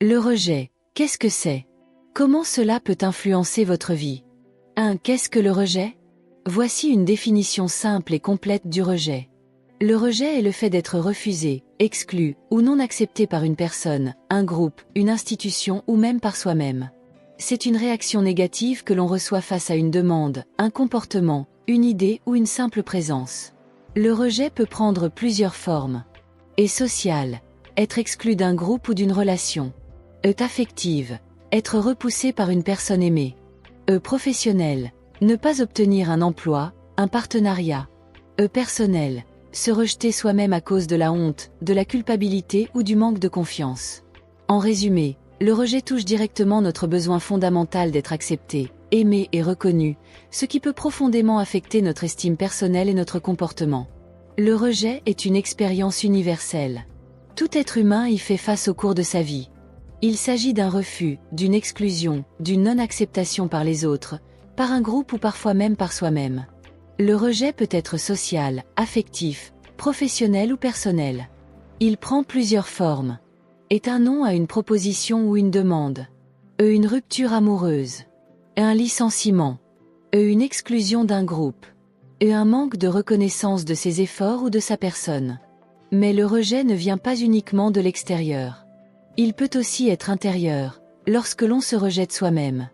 Le rejet, qu'est-ce que c'est? Comment cela peut influencer votre vie? 1. Qu'est-ce que le rejet? Voici une définition simple et complète du rejet. Le rejet est le fait d'être refusé, exclu ou non accepté par une personne, un groupe, une institution ou même par soi-même. C'est une réaction négative que l'on reçoit face à une demande, un comportement, une idée ou une simple présence. Le rejet peut prendre plusieurs formes. Et social, être exclu d'un groupe ou d'une relation. Affective, être repoussé par une personne aimée. Professionnel, ne pas obtenir un emploi, un partenariat. Personnel, se rejeter soi-même à cause de la honte, de la culpabilité ou du manque de confiance. En résumé, le rejet touche directement notre besoin fondamental d'être accepté, aimé et reconnu, ce qui peut profondément affecter notre estime personnelle et notre comportement. Le rejet est une expérience universelle. Tout être humain y fait face au cours de sa vie. Il s'agit d'un refus, d'une exclusion, d'une non-acceptation par les autres, par un groupe ou parfois même par soi-même. Le rejet peut être social, affectif, professionnel ou personnel. Il prend plusieurs formes. Est un non à une proposition ou une demande. Une rupture amoureuse. Un licenciement. Une exclusion d'un groupe. Un manque de reconnaissance de ses efforts ou de sa personne. Mais le rejet ne vient pas uniquement de l'extérieur. Il peut aussi être intérieur, lorsque l'on se rejette soi-même.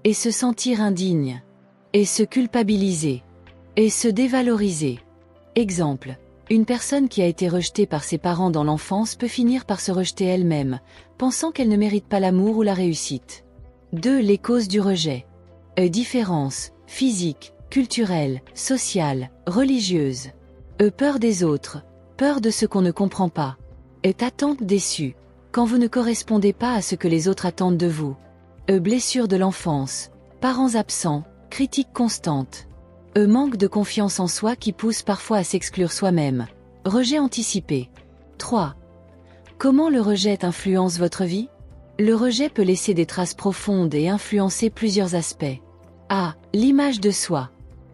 Et se sentir indigne. Et se culpabiliser. Et se dévaloriser. Exemple. Une personne qui a été rejetée par ses parents dans l'enfance peut finir par se rejeter elle-même, pensant qu'elle ne mérite pas l'amour ou la réussite. 2. Les causes du rejet. Différences, physiques, culturelles, sociales, religieuses. Peur des autres, peur de ce qu'on ne comprend pas. Attente déçue. Quand vous ne correspondez pas à ce que les autres attendent de vous. Blessures de l'enfance, parents absents, critiques constantes. Manque de confiance en soi qui pousse parfois à s'exclure soi-même. Rejet anticipé. 3. Comment le rejet influence votre vie? Le rejet peut laisser des traces profondes et influencer plusieurs aspects. A. L'image de soi.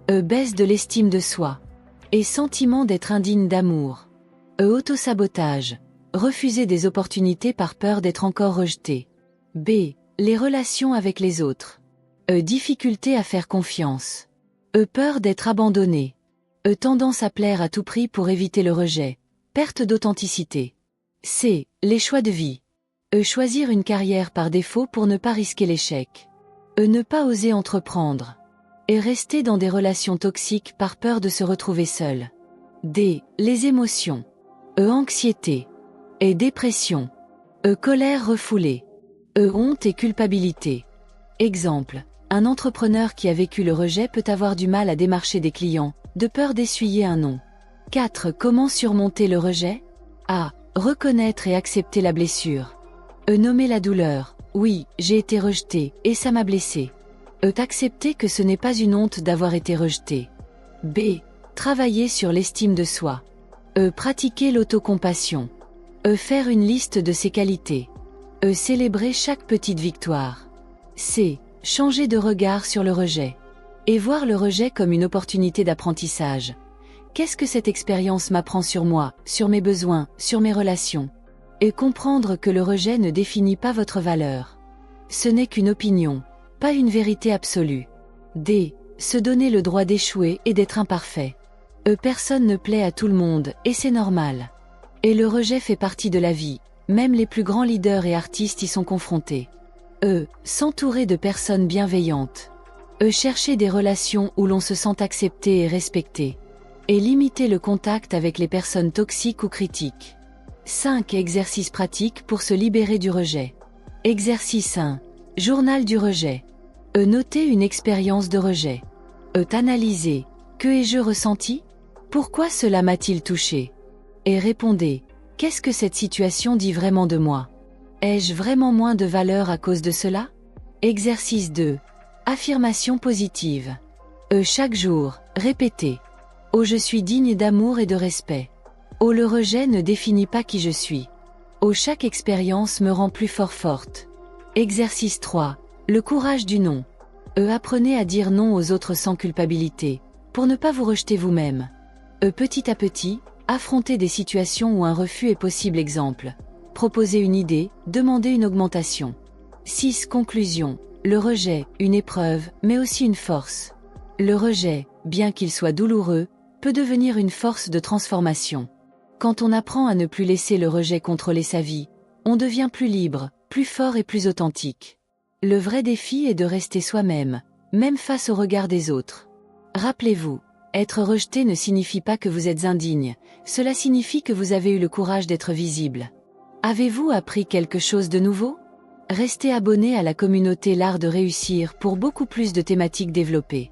Baisse de l'estime de soi. Et sentiment d'être indigne d'amour. Autosabotage. Refuser des opportunités par peur d'être encore rejeté. B. Les relations avec les autres. Difficulté à faire confiance. Peur d'être abandonné. Tendance à plaire à tout prix pour éviter le rejet. Perte d'authenticité. C. Les choix de vie. Choisir une carrière par défaut pour ne pas risquer l'échec. Ne pas oser entreprendre. Et rester dans des relations toxiques par peur de se retrouver seul. D. Les émotions. Anxiété. Et dépression. Colère refoulée. Honte et culpabilité. Exemple. Un entrepreneur qui a vécu le rejet peut avoir du mal à démarcher des clients, de peur d'essuyer un non. 4. Comment surmonter le rejet? A. Reconnaître et accepter la blessure. Nommer la douleur. Oui, j'ai été rejeté, et ça m'a blessé. Accepter que ce n'est pas une honte d'avoir été rejeté. B. Travailler sur l'estime de soi. Pratiquer l'autocompassion. Faire une liste de ses qualités. Célébrer chaque petite victoire. C. Changer de regard sur le rejet. Et voir le rejet comme une opportunité d'apprentissage. Qu'est-ce que cette expérience m'apprend sur moi, sur mes besoins, sur mes relations? Et comprendre que le rejet ne définit pas votre valeur. Ce n'est qu'une opinion, pas une vérité absolue. D. Se donner le droit d'échouer et d'être imparfait. Personne ne plaît à tout le monde, et c'est normal. Et le rejet fait partie de la vie, même les plus grands leaders et artistes y sont confrontés. S'entourer de personnes bienveillantes. Chercher des relations où l'on se sent accepté et respecté. Et limiter le contact avec les personnes toxiques ou critiques. 5. Exercices pratiques pour se libérer du rejet. Exercice 1. Journal du rejet. Noter une expérience de rejet. Analyser. Que ai-je ressenti? Pourquoi cela m'a-t-il touché? Et répondez. Qu'est-ce que cette situation dit vraiment de moi? Ai-je vraiment moins de valeur à cause de cela? Exercice 2. Affirmation positive. Chaque jour, répétez. Oh, je suis digne d'amour et de respect. Oh, le rejet ne définit pas qui je suis. Oh, chaque expérience me rend plus forte. Exercice 3. Le courage du non. Apprenez à dire non aux autres sans culpabilité, pour ne pas vous rejeter vous-même. Petit à petit, affrontez des situations où un refus est possible. Exemple. Proposer une idée, demander une augmentation. 6. Conclusion. Le rejet, une épreuve, mais aussi une force. Le rejet, bien qu'il soit douloureux, peut devenir une force de transformation. Quand on apprend à ne plus laisser le rejet contrôler sa vie, on devient plus libre, plus fort et plus authentique. Le vrai défi est de rester soi-même, même face au regard des autres. Rappelez-vous, être rejeté ne signifie pas que vous êtes indigne, cela signifie que vous avez eu le courage d'être visible. Avez-vous appris quelque chose de nouveau? Restez abonné à la communauté L'Art de Réussir pour beaucoup plus de thématiques développées.